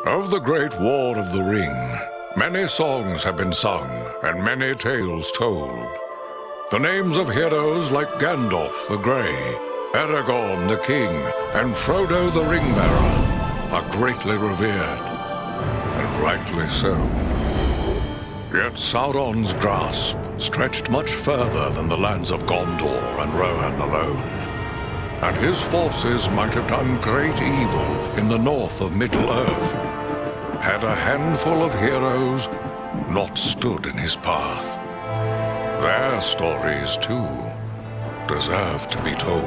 Of the Great War of the Ring, many songs have been sung and many tales told. The names of heroes like Gandalf the Grey, Aragorn the King, and Frodo the Ring-Bearer are greatly revered, and rightly so. Yet Sauron's grasp stretched much further than the lands of Gondor and Rohan alone, and his forces might have done great evil in the north of Middle-earth, had a handful of heroes not stood in his path. Their stories, too, deserve to be told.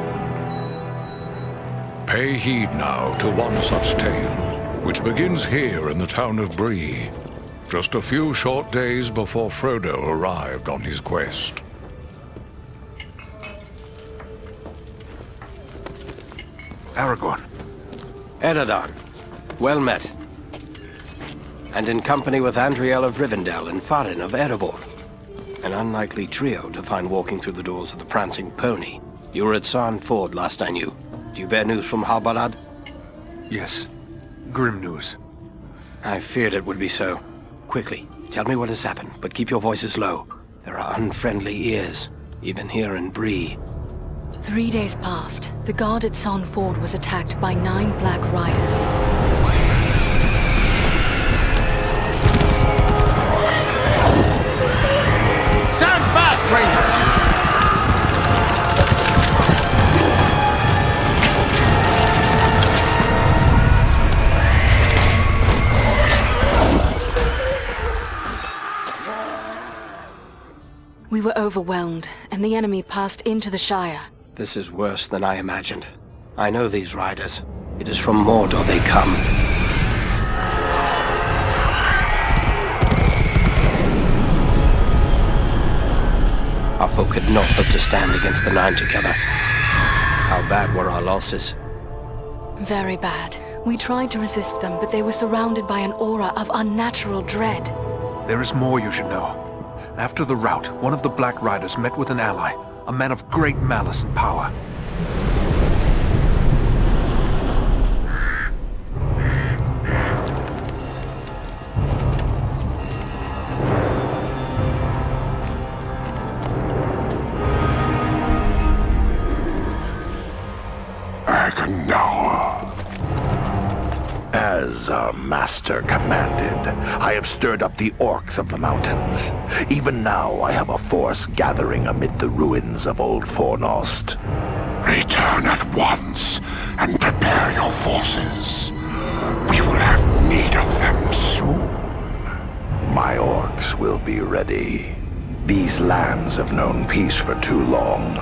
Pay heed now to one such tale, which begins here in the town of Bree, just a few short days before Frodo arrived on his quest. Aragorn. Eredon, well met. And in company with Andriel of Rivendell and Farin of Erebor. An unlikely trio to find walking through the doors of the Prancing Pony. You were at Sarn Ford last I knew. Do you bear news from Halbarad? Yes. Grim news. I feared it would be so. Quickly, tell me what has happened, but keep your voices low. There are unfriendly ears, even here in Bree. 3 days passed. The guard at Sarn Ford was attacked by 9 Black Riders. Stand fast, Rangers! We were overwhelmed, and the enemy passed into the Shire. This is worse than I imagined. I know these riders. It is from Mordor they come. Our folk could not hope to stand against the 9 together. How bad were our losses? Very bad. We tried to resist them, but they were surrounded by an aura of unnatural dread. There is more you should know. After the rout, one of the Black Riders met with an ally, a man of great malice and power. As our master commanded, I have stirred up the orcs of the mountains. Even now I have a force gathering amid the ruins of Old Fornost. Return at once and prepare your forces. We will have need of them soon. My orcs will be ready. These lands have known peace for too long.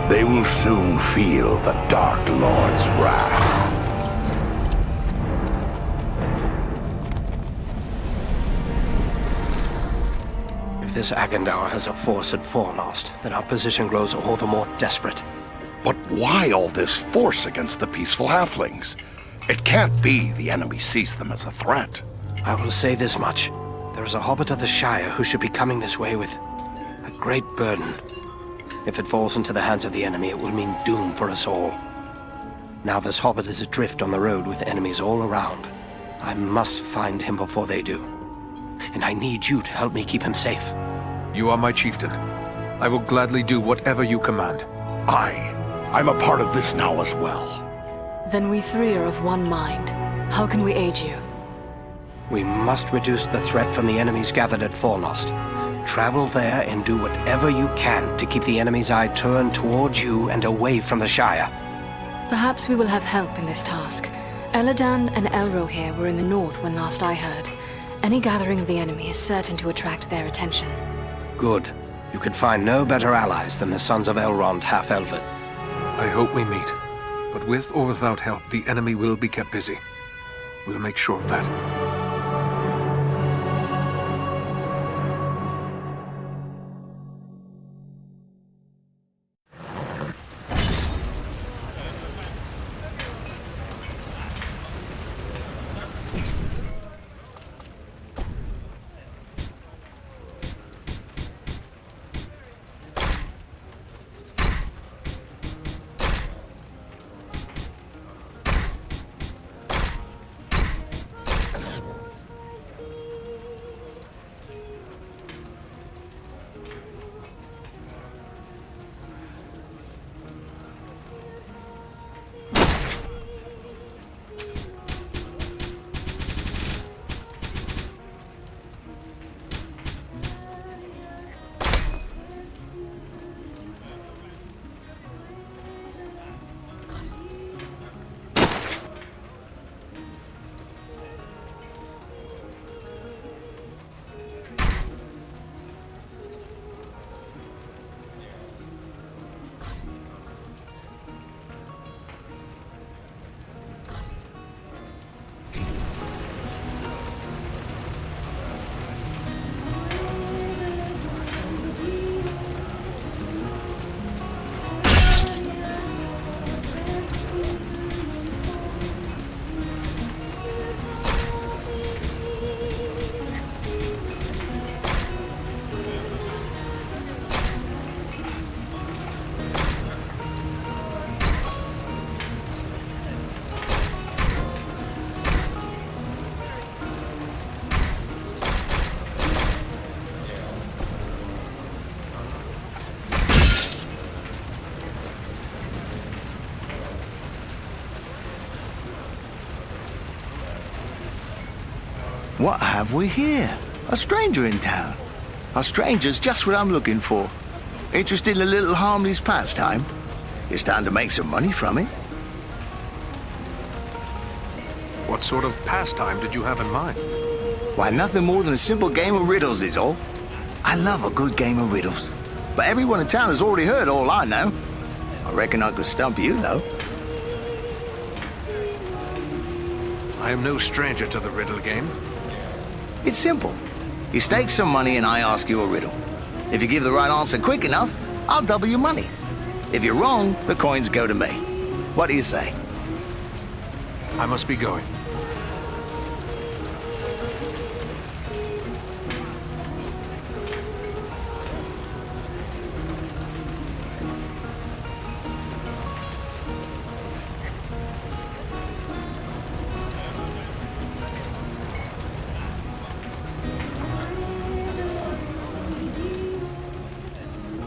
They will soon feel the Dark Lord's wrath. If this Agandaur has a force at Fornost, then our position grows all the more desperate. But why all this force against the peaceful halflings? It can't be the enemy sees them as a threat. I will say this much. There is a hobbit of the Shire who should be coming this way with a great burden. If it falls into the hands of the enemy, it will mean doom for us all. Now this hobbit is adrift on the road with enemies all around. I must find him before they do. And I need you to help me keep him safe. You are my chieftain. I will gladly do whatever you command. I'm a part of this now as well. Then we 3 are of one mind. How can we aid you? We must reduce the threat from the enemies gathered at Fornost. Travel there and do whatever you can to keep the enemy's eye turned towards you and away from the Shire. Perhaps we will have help in this task. Eladan and Elrohir were in the north when last I heard. Any gathering of the enemy is certain to attract their attention. Good. You could find no better allies than the sons of Elrond half-elven. I hope we meet. But with or without help, the enemy will be kept busy. We'll make sure of that. What have we here? A stranger in town. A stranger's just what I'm looking for. Interested in a little harmless pastime? It's time to make some money from it. What sort of pastime did you have in mind? Why, nothing more than a simple game of riddles is all. I love a good game of riddles. But everyone in town has already heard all I know. I reckon I could stump you, though. I am no stranger to the riddle game. It's simple. You stake some money and I ask you a riddle. If you give the right answer quick enough, I'll double your money. If you're wrong, the coins go to me. What do you say? I must be going.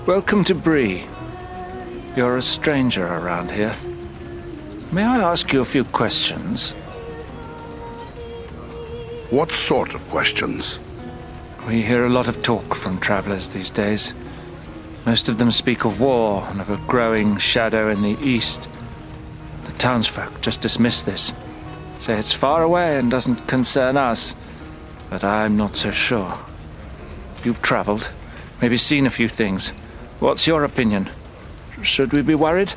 Welcome to Bree. You're a stranger around here. May I ask you a few questions? What sort of questions? We hear a lot of talk from travelers these days. Most of them speak of war and of a growing shadow in the east. The townsfolk just dismiss this. Say it's far away and doesn't concern us. But I'm not so sure. You've traveled, maybe seen a few things. What's your opinion? Should we be worried?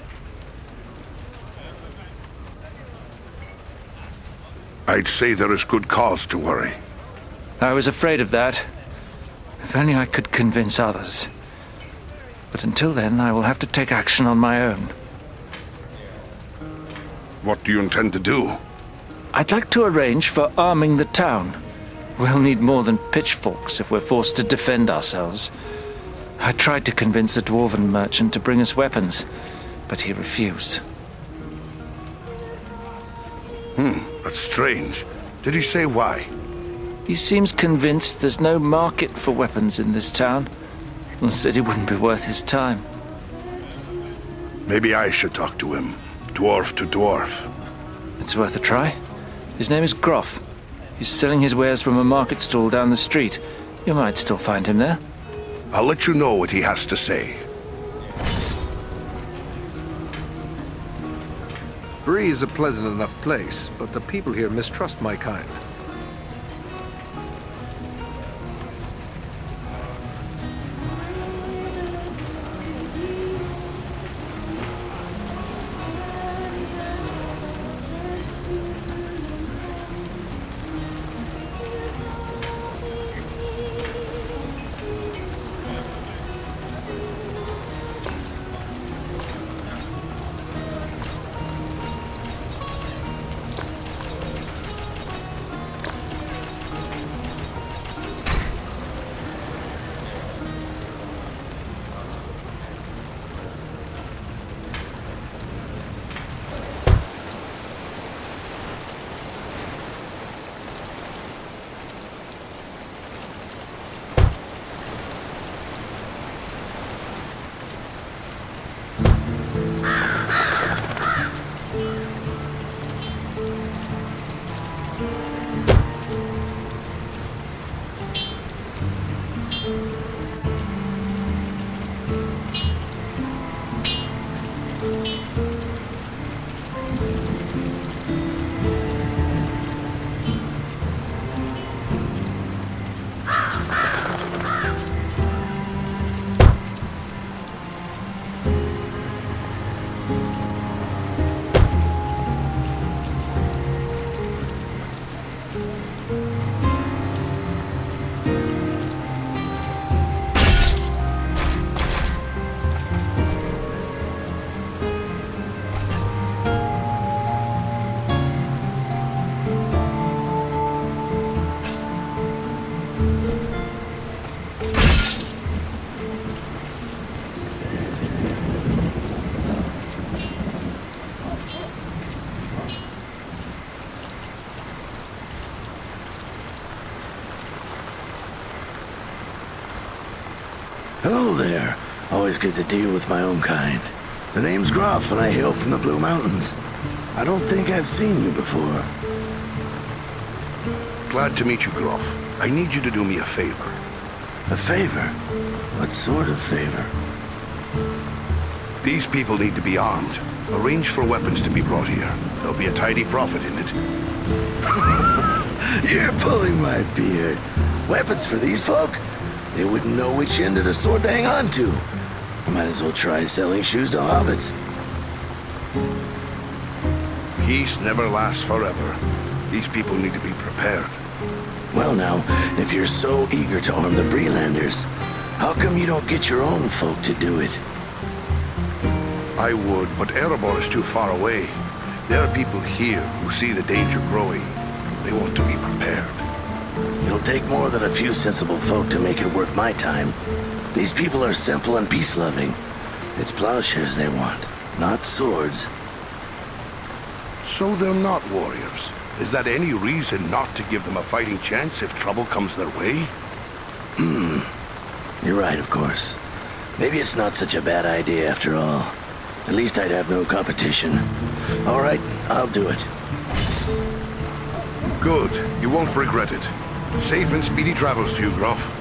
I'd say there is good cause to worry. I was afraid of that. If only I could convince others. But until then, I will have to take action on my own. What do you intend to do? I'd like to arrange for arming the town. We'll need more than pitchforks if we're forced to defend ourselves. I tried to convince a dwarven merchant to bring us weapons, but he refused. That's strange. Did he say why? He seems convinced there's no market for weapons in this town, and said it wouldn't be worth his time. Maybe I should talk to him. Dwarf to dwarf. It's worth a try. His name is Groff. He's selling his wares from a market stall down the street. You might still find him there. I'll let you know what he has to say. Bree is a pleasant enough place, but the people here mistrust my kind. Hello there. Always good to deal with my own kind. The name's Groff and I hail from the Blue Mountains. I don't think I've seen you before. Glad to meet you, Groff. I need you to do me a favor. A favor? What sort of favor? These people need to be armed. Arrange for weapons to be brought here. There'll be a tidy profit in it. You're pulling my beard. Weapons for these folk? They wouldn't know which end of the sword to hang on to. Might as well try selling shoes to hobbits. Peace never lasts forever. These people need to be prepared. Well now, if you're so eager to arm the Brelanders, how come you don't get your own folk to do it? I would, but Erebor is too far away. There are people here who see the danger growing. They want to be prepared. It'll take more than a few sensible folk to make it worth my time. These people are simple and peace-loving. It's plowshares they want, not swords. So they're not warriors. Is that any reason not to give them a fighting chance if trouble comes their way? You're right, of course. Maybe it's not such a bad idea after all. At least I'd have no competition. All right, I'll do it. Good. You won't regret it. Safe and speedy travels to you, Groff.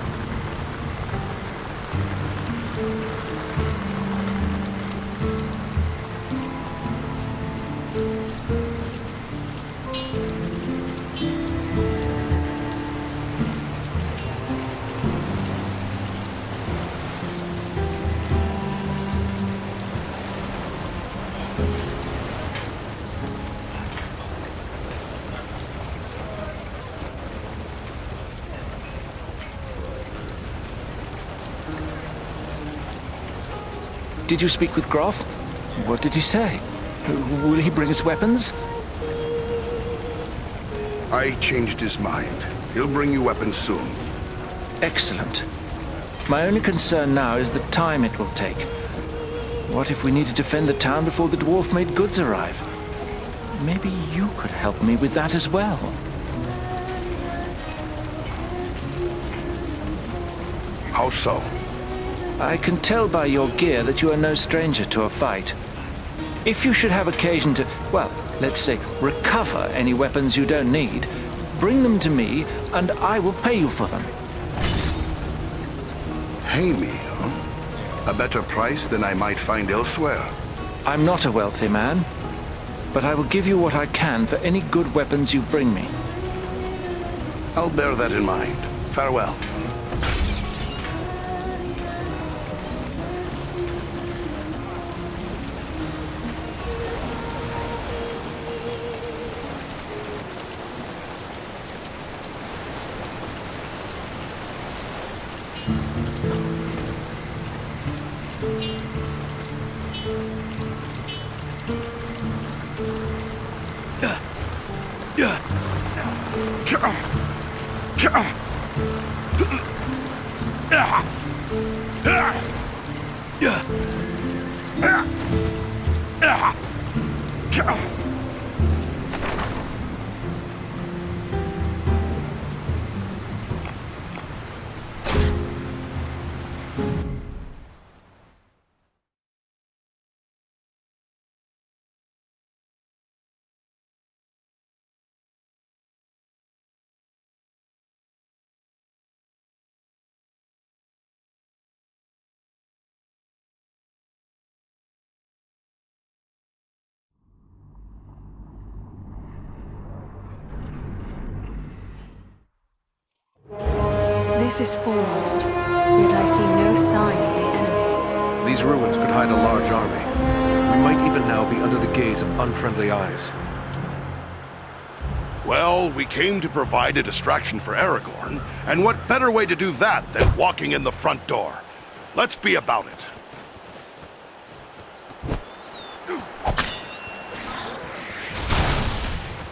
Did you speak with Groff? What did he say? Will he bring us weapons? I changed his mind. He'll bring you weapons soon. Excellent. My only concern now is the time it will take. What if we need to defend the town before the dwarf-made goods arrive? Maybe you could help me with that as well. How so? I can tell by your gear that you are no stranger to a fight. If you should have occasion to, well, let's say, recover any weapons you don't need, bring them to me, and I will pay you for them. Pay me, huh? A better price than I might find elsewhere. I'm not a wealthy man, but I will give you what I can for any good weapons you bring me. I'll bear that in mind. Farewell. This is foremost, yet I see no sign of the enemy. These ruins could hide a large army. We might even now be under the gaze of unfriendly eyes. Well, we came to provide a distraction for Aragorn, and what better way to do that than walking in the front door? Let's be about it.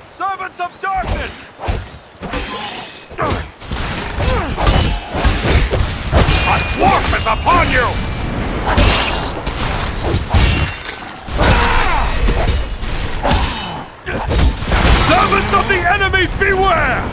Servants of darkness! A dwarf is upon you! Servants of the enemy, beware!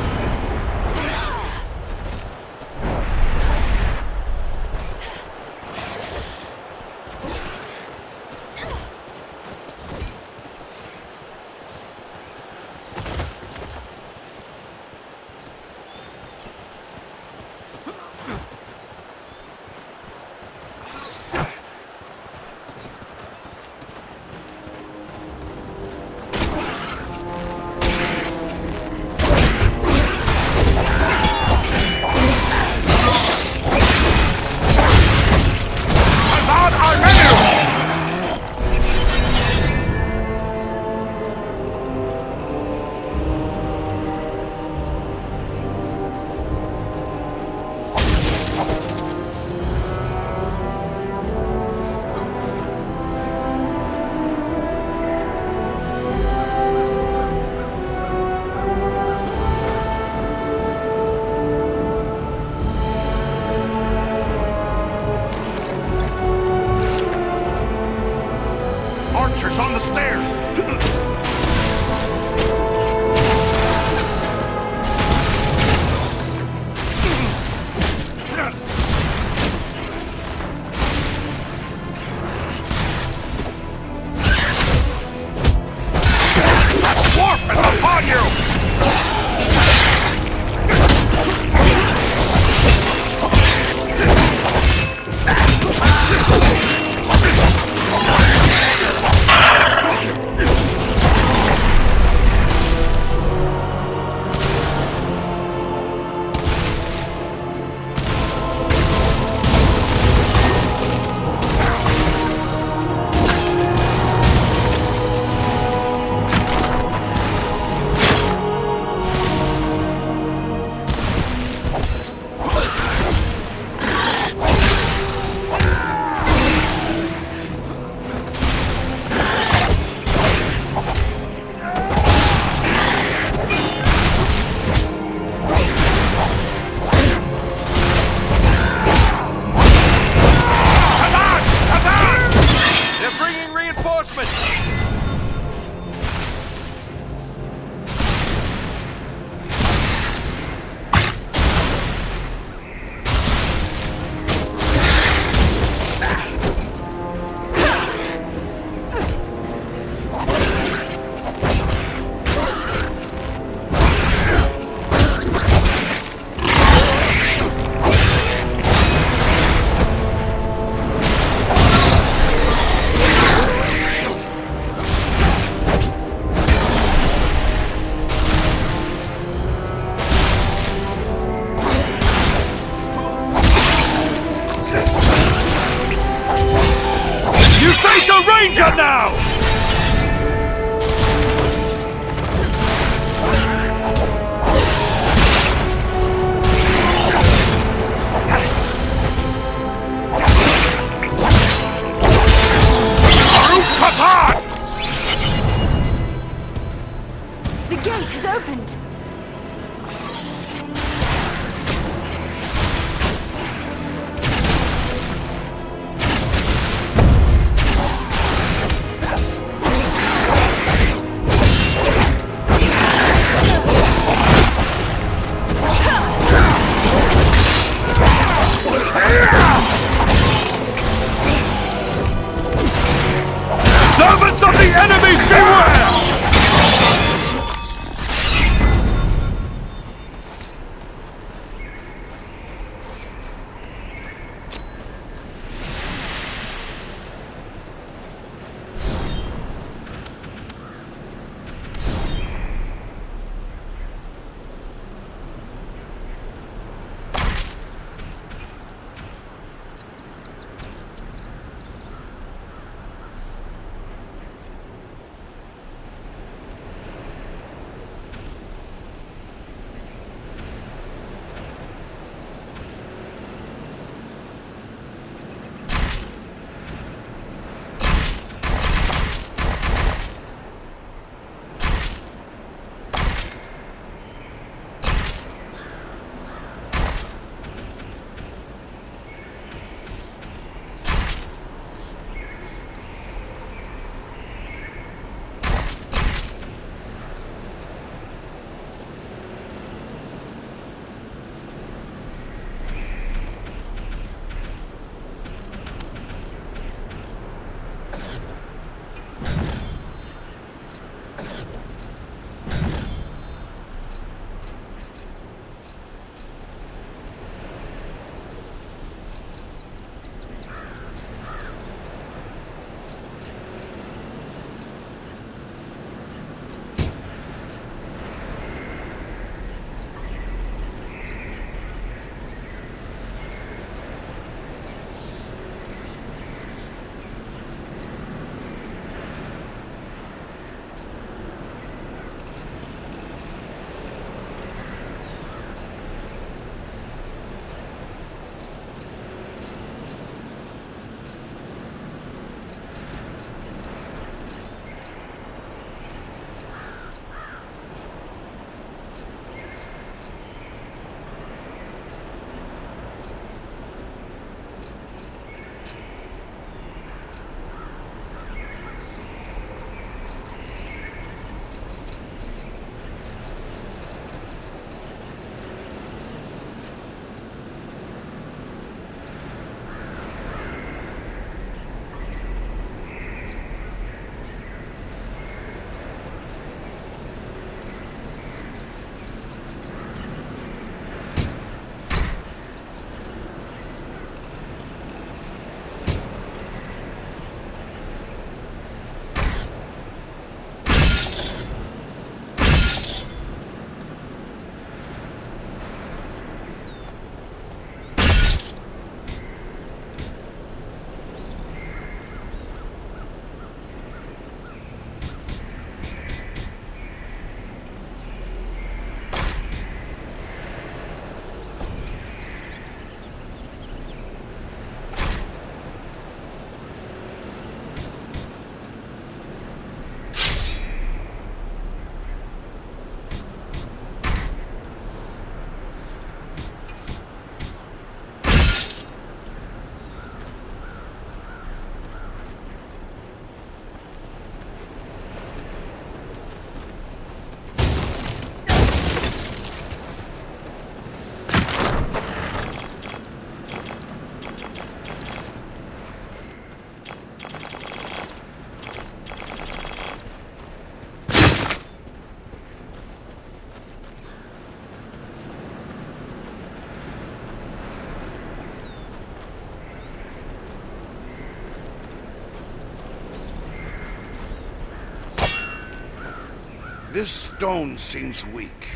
This stone seems weak.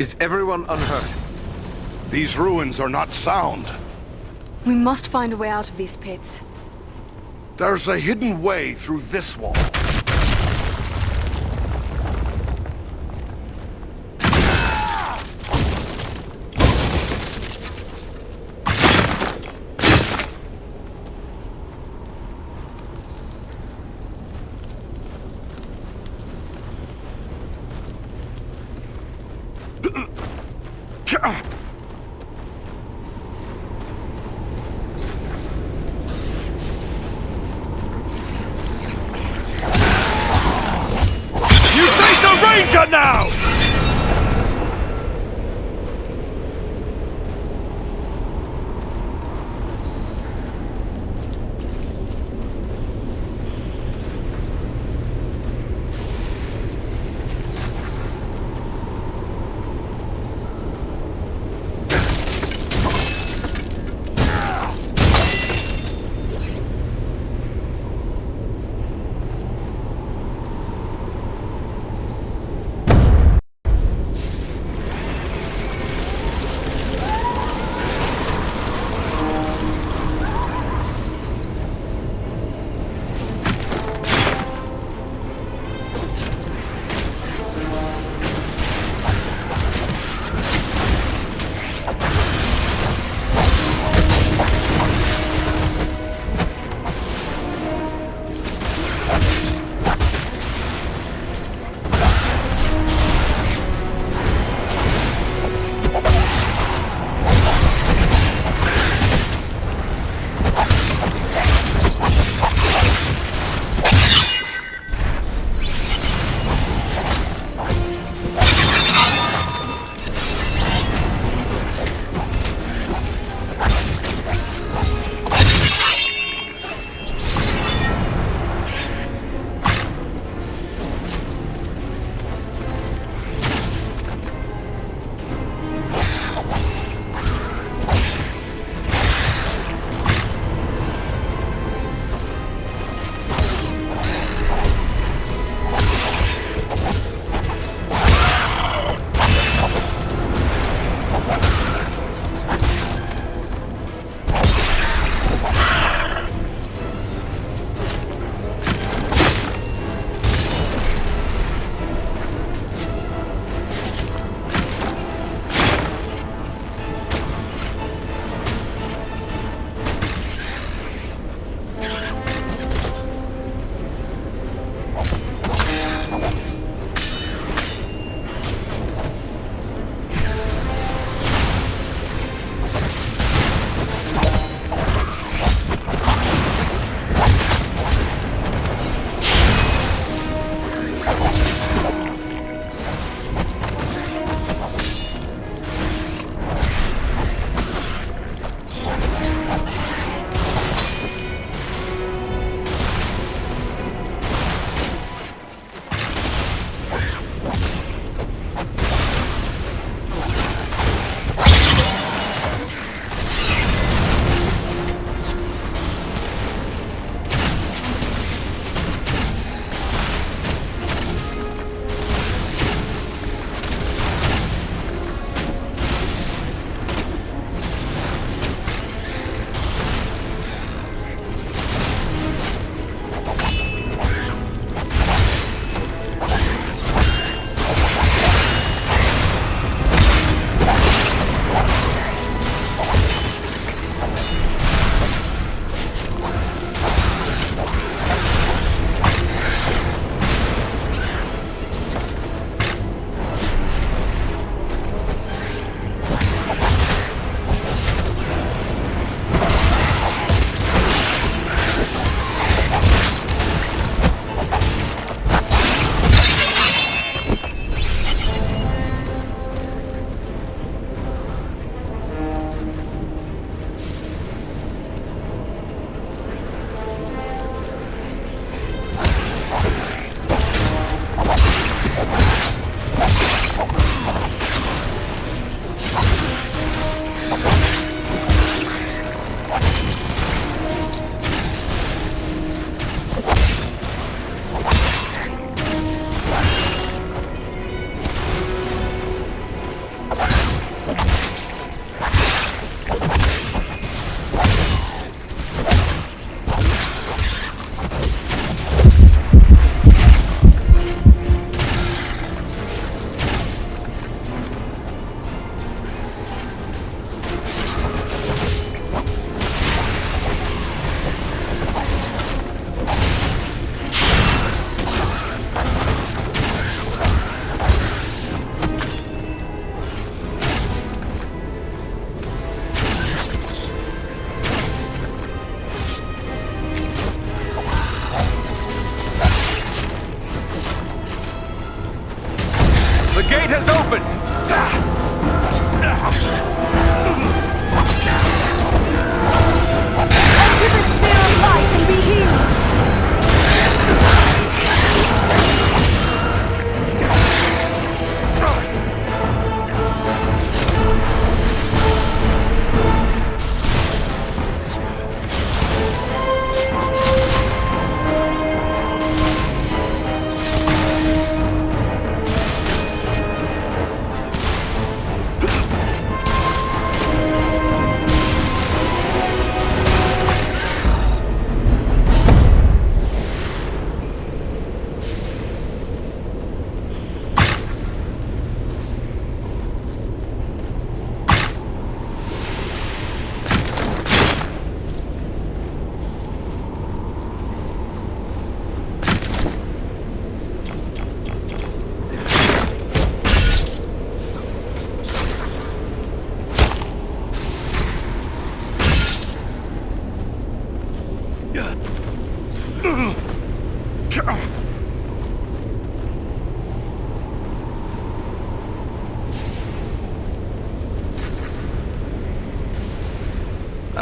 Is everyone unhurt? These ruins are not sound. We must find a way out of these pits. There's a hidden way through this wall. Ranger now!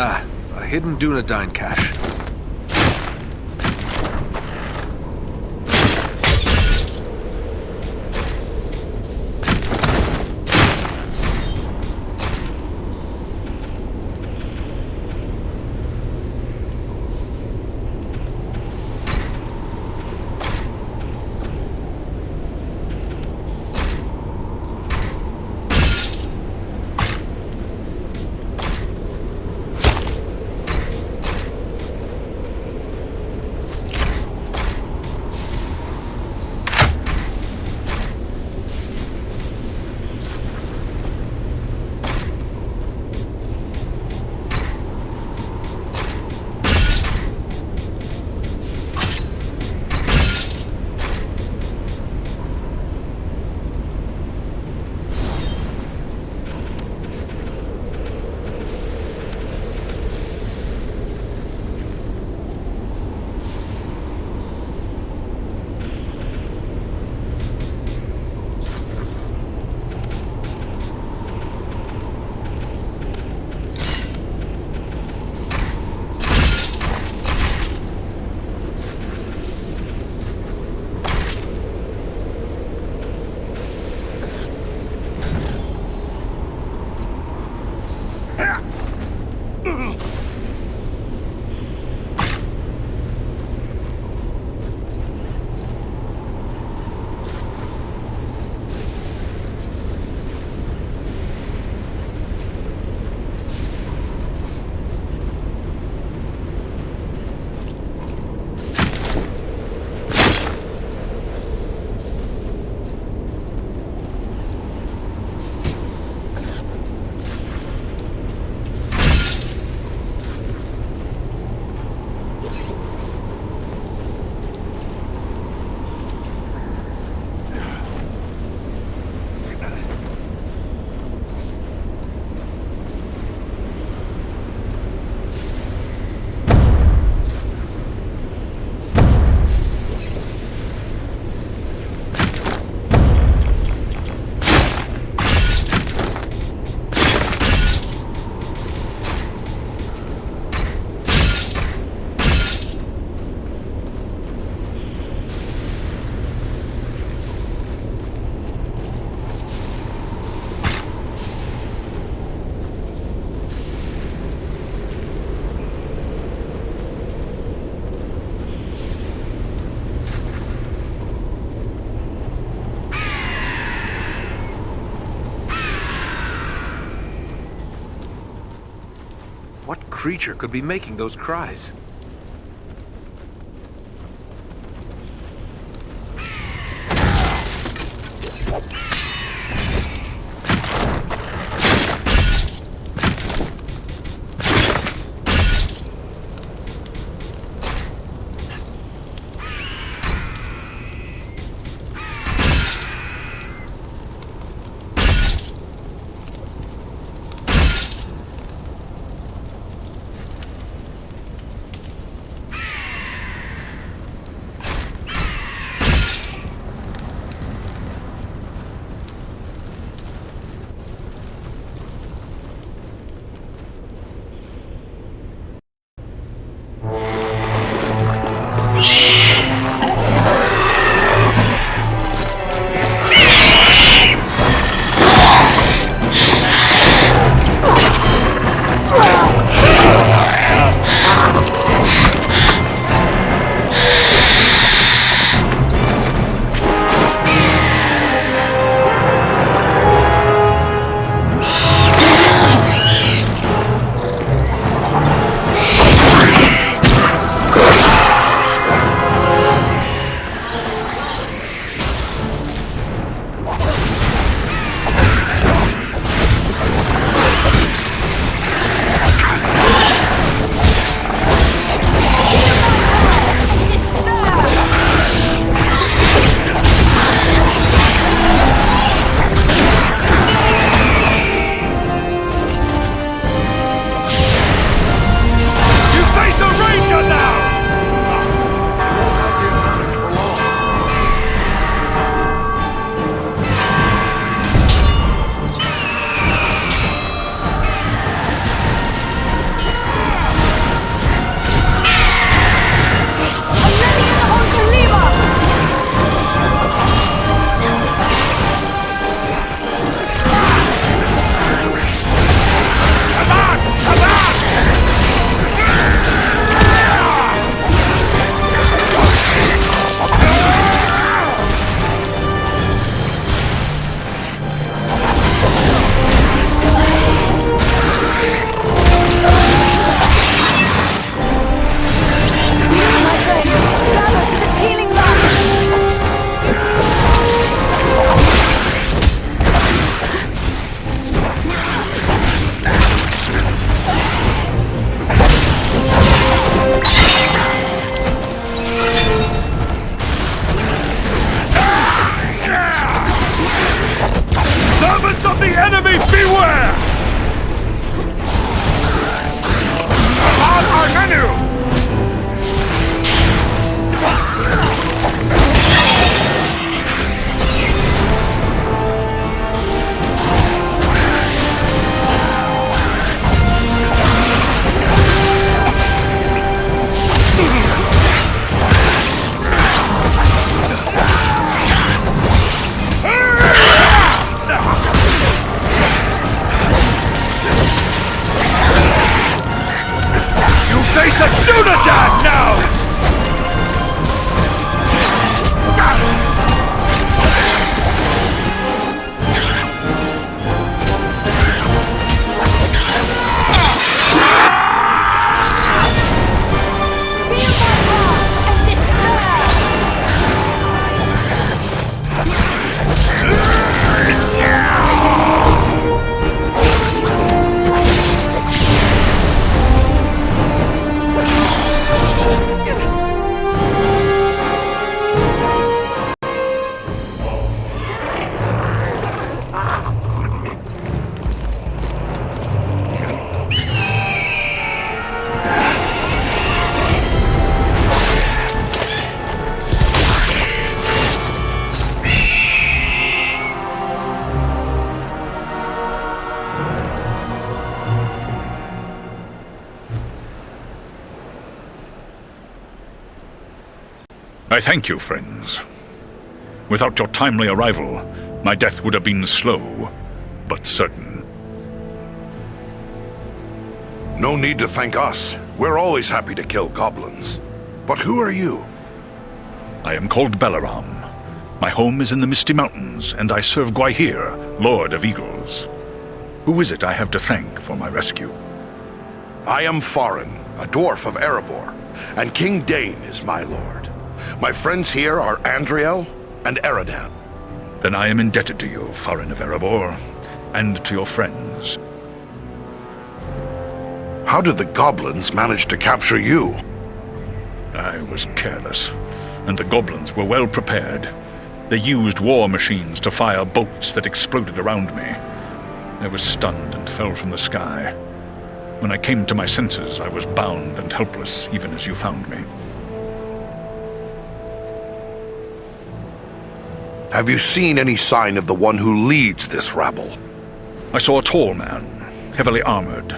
Ah, a hidden Dunedain cache. What creature could be making those cries? Dunadan now! I thank you, friends. Without your timely arrival, my death would have been slow, but certain. No need to thank us. We're always happy to kill goblins. But who are you? I am called Balaram. My home is in the Misty Mountains, and I serve Gwaihir, Lord of Eagles. Who is it I have to thank for my rescue? I am Farin, a dwarf of Erebor, and King Dane is my lord. My friends here are Andriel and Eridan. Then I am indebted to you, Farin of Erebor, and to your friends. How did the goblins manage to capture you? I was careless, and the goblins were well prepared. They used war machines to fire bolts that exploded around me. I was stunned and fell from the sky. When I came to my senses, I was bound and helpless, even as you found me. Have you seen any sign of the one who leads this rabble? I saw a tall man, heavily armored.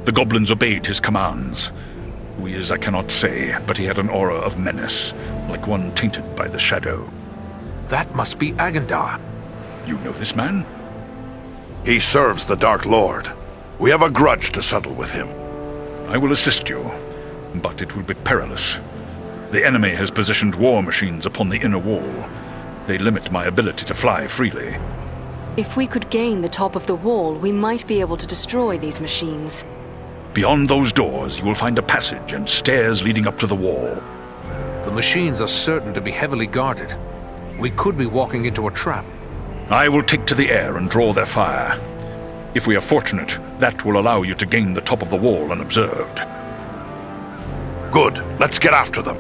The goblins obeyed his commands. Who he is, I cannot say, but he had an aura of menace, like one tainted by the shadow. That must be Agandar. You know this man? He serves the Dark Lord. We have a grudge to settle with him. I will assist you, but it will be perilous. The enemy has positioned war machines upon the inner wall. They limit my ability to fly freely. If we could gain the top of the wall, we might be able to destroy these machines. Beyond those doors, you will find a passage and stairs leading up to the wall. The machines are certain to be heavily guarded. We could be walking into a trap. I will take to the air and draw their fire. If we are fortunate, that will allow you to gain the top of the wall unobserved. Good. Let's get after them.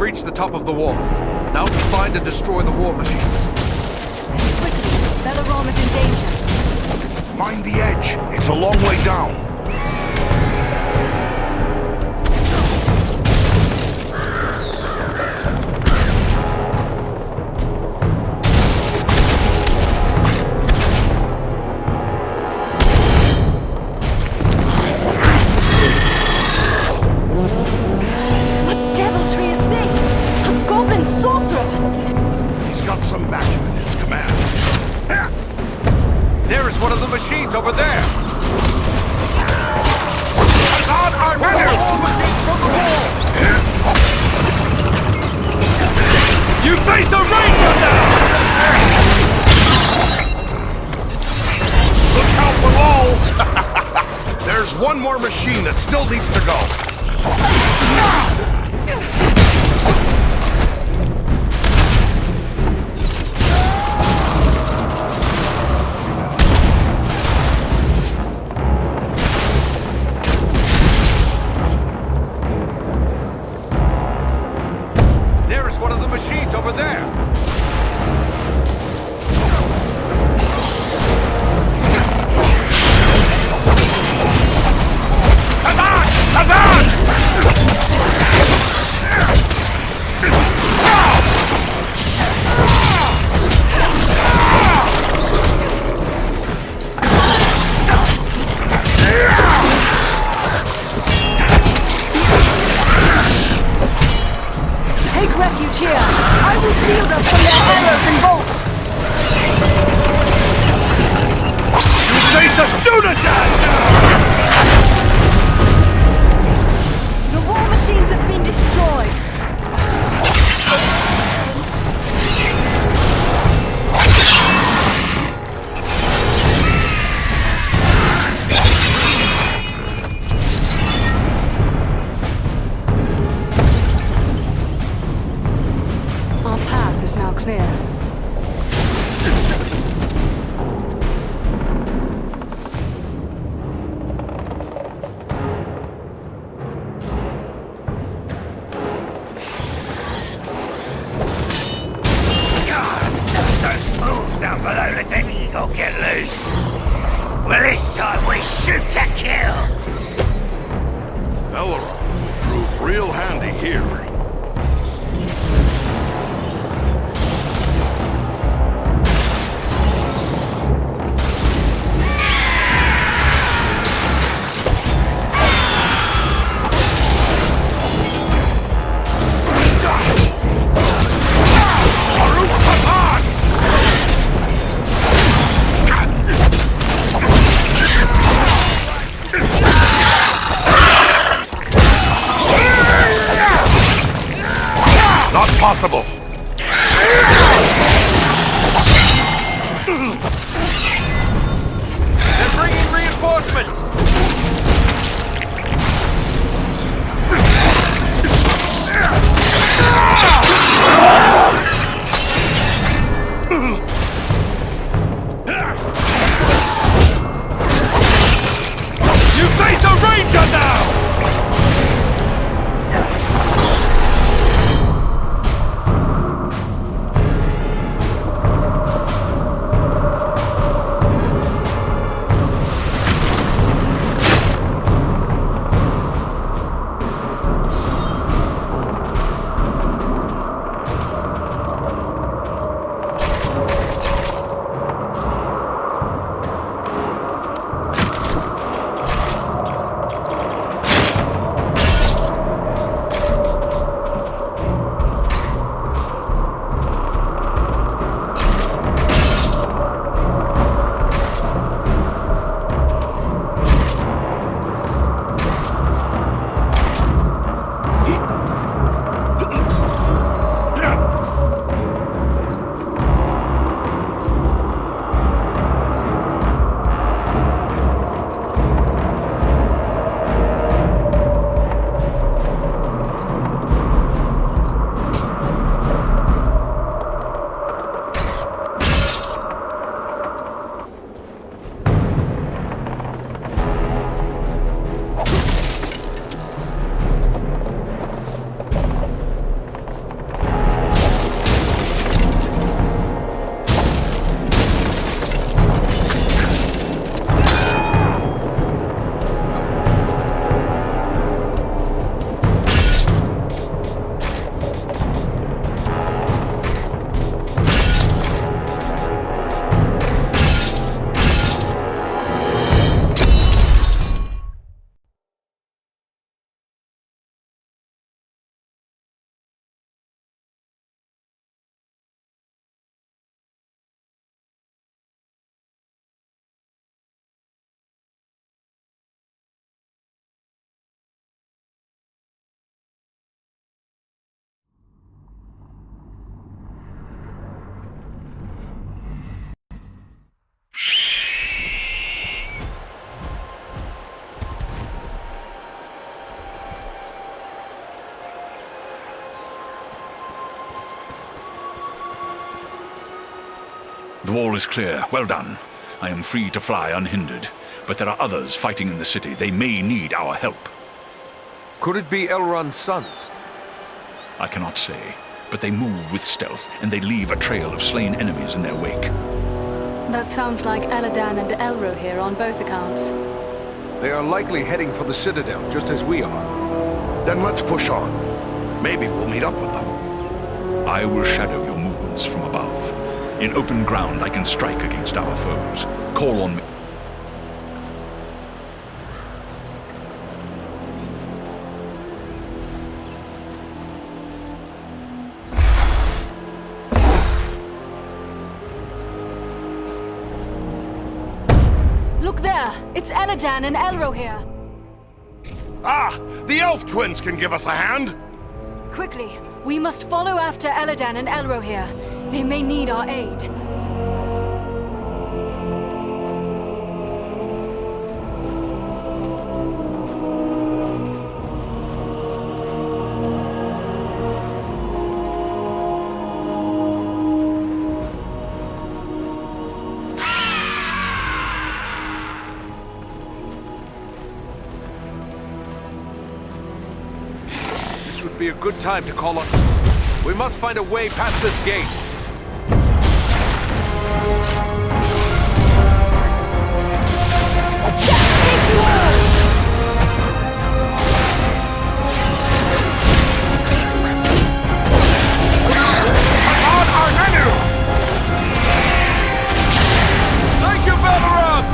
reached the top of the wall. Now to find and destroy the war machines. Quickly, Belaram is in danger. Mind the edge. It's a long way down. What deviltry is this? A goblin sorcerer! He's got some magic in his command. There is one of the machines over there! I push the war machines from the wall! You face a ranger now! Look out below! There's one more machine that still needs to go. There is one of the machines over there! Take refuge here. I will shield us from their arrows and bolts. You face a Dunadan now! The war machines have been destroyed. Our path is now clear. Those fools down below let them eagle get loose. Well, this time we shoot to kill. Belaram proved real handy here. Not possible. They're bringing reinforcements! You face a ranger now! wall is clear. Well done. I am free to fly unhindered. But there are others fighting in the city. They may need our help. Could it be Elrond's sons? I cannot say, but they move with stealth, and they leave a trail of slain enemies in their wake. That sounds like Eladan and Elro here on both accounts. They are likely heading for the Citadel, just as we are. Then let's push on. Maybe we'll meet up with them. I will shadow your movements from above. In open ground, I can strike against our foes. Call on me. Look there! It's Eladan and Elro here! Ah! The elf twins can give us a hand! Quickly! We must follow after Eladan and Elro here. They may need our aid. Would be a good time to call on... We must find a way past this gate. On our menu! Thank you, Balrog!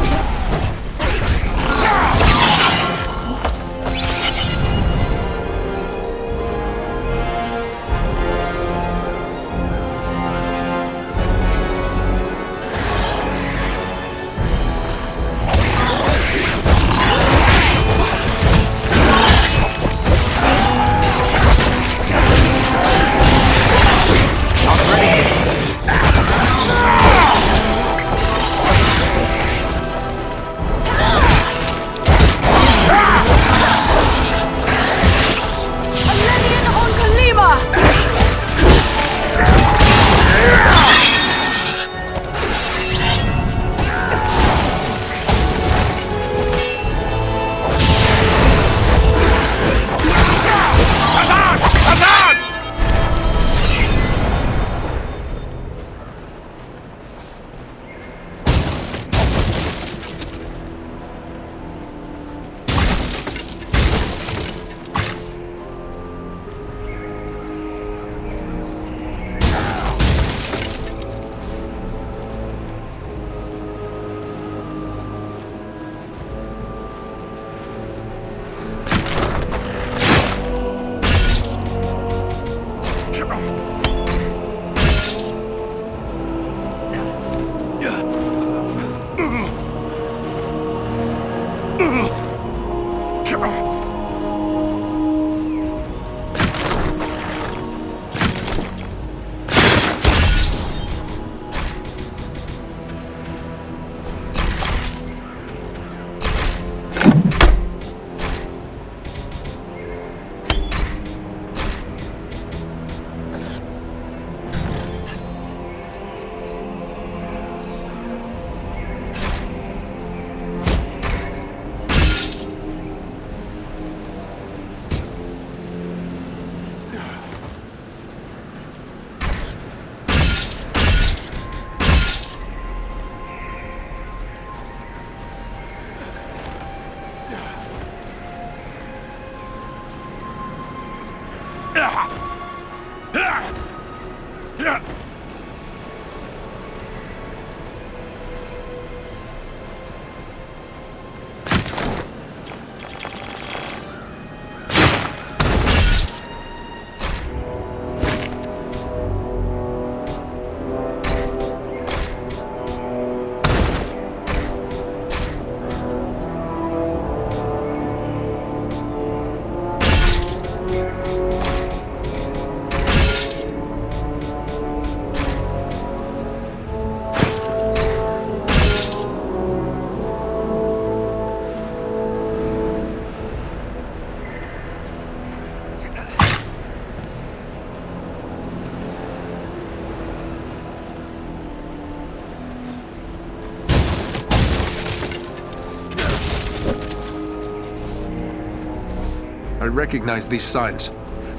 I recognize these signs.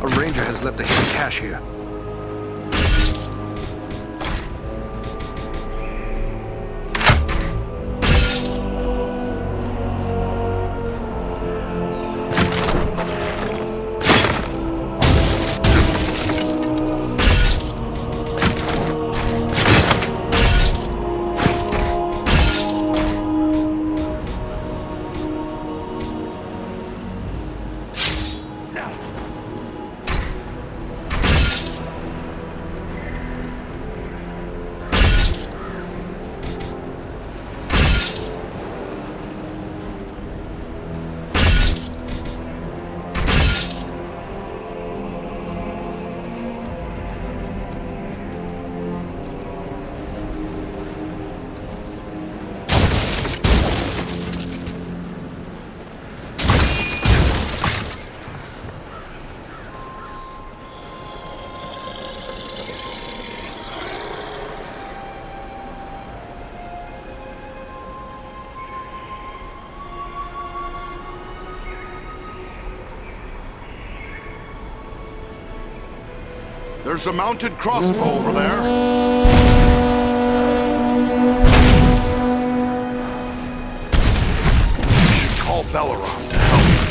A ranger has left a hidden cache here. There's a mounted crossbow over there. You should call Belleron to help.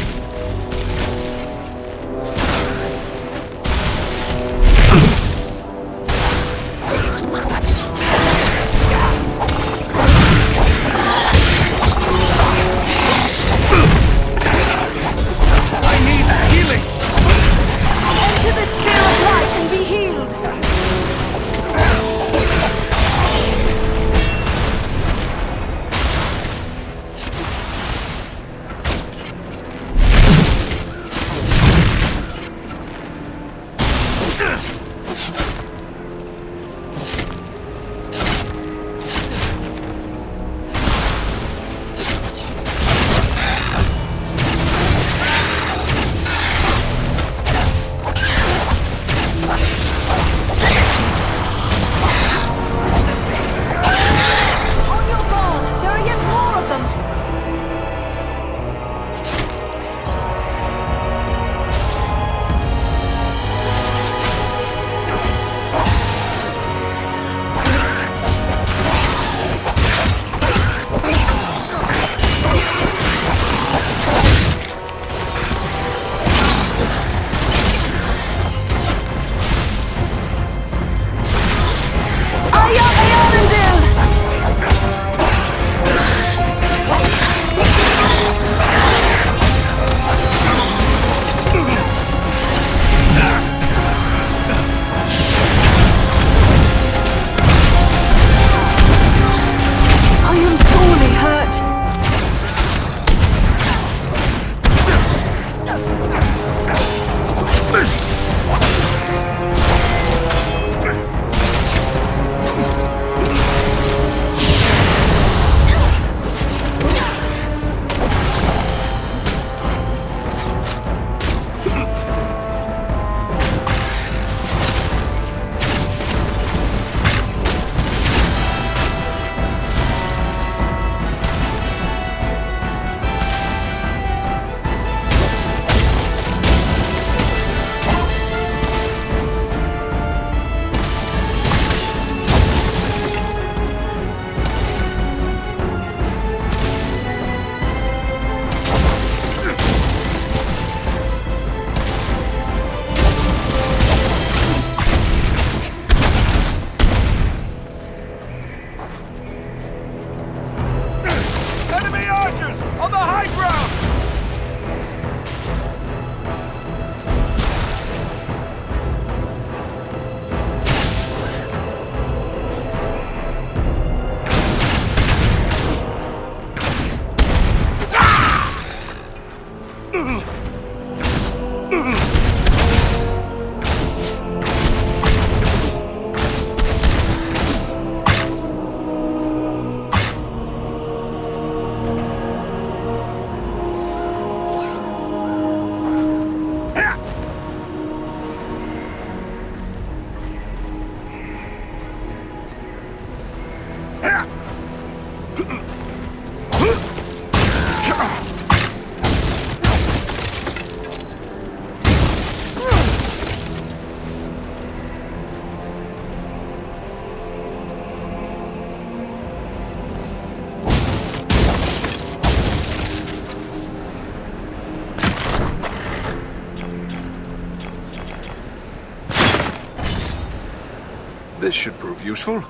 This should prove useful.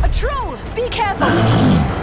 A troll! Be careful!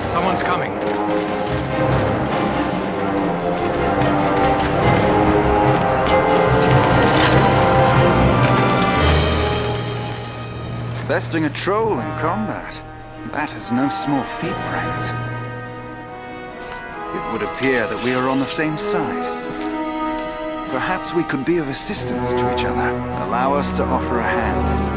Someone's coming. Besting a troll in combat. That is no small feat, friends. It would appear that we are on the same side. Perhaps we could be of assistance to each other. Allow us to offer a hand.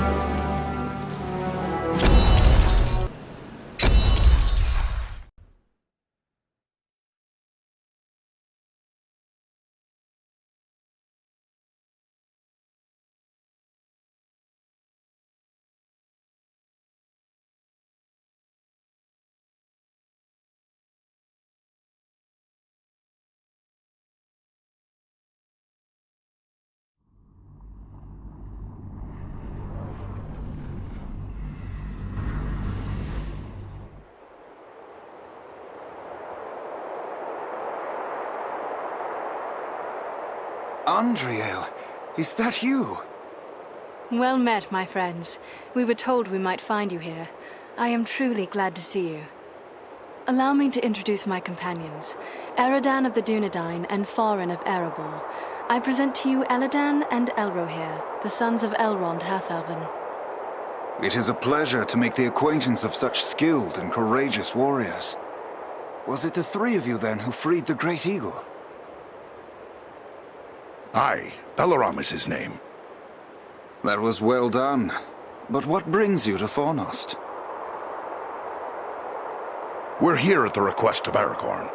Andriel, is that you? Well met, my friends. We were told we might find you here. I am truly glad to see you. Allow me to introduce my companions, Eridan of the Dunedain and Farin of Erebor. I present to you Eladan and Elrohir, the sons of Elrond Half-Elven. It is a pleasure to make the acquaintance of such skilled and courageous warriors. Was it the three of you then who freed the Great Eagle? Aye, Belaram is his name. That was well done. But what brings you to Fornost? We're here at the request of Aragorn.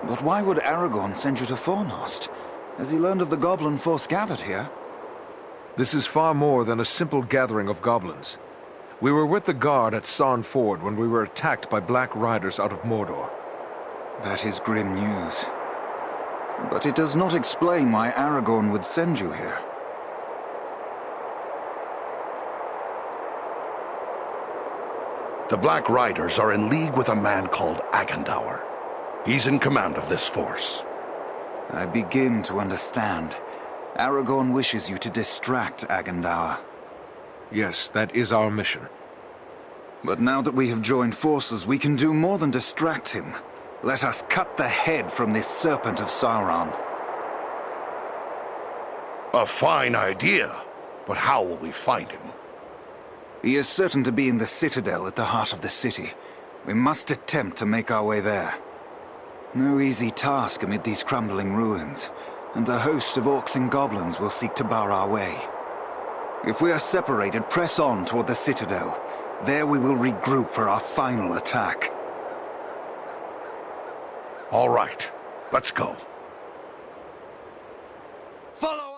But why would Aragorn send you to Fornost? Has he learned of the goblin force gathered here? This is far more than a simple gathering of goblins. We were with the guard at Sarn Ford when we were attacked by Black Riders out of Mordor. That is grim news. But it does not explain why Aragorn would send you here. The Black Riders are in league with a man called Agandaur. He's in command of this force. I begin to understand. Aragorn wishes you to distract Agandaur. Yes, that is our mission. But now that we have joined forces, we can do more than distract him. Let us cut the head from this serpent of Sauron. A fine idea, but how will we find him? He is certain to be in the citadel at the heart of the city. We must attempt to make our way there. No easy task amid these crumbling ruins, and a host of orcs and goblins will seek to bar our way. If we are separated, press on toward the citadel. There we will regroup for our final attack. All right, let's go. Follow!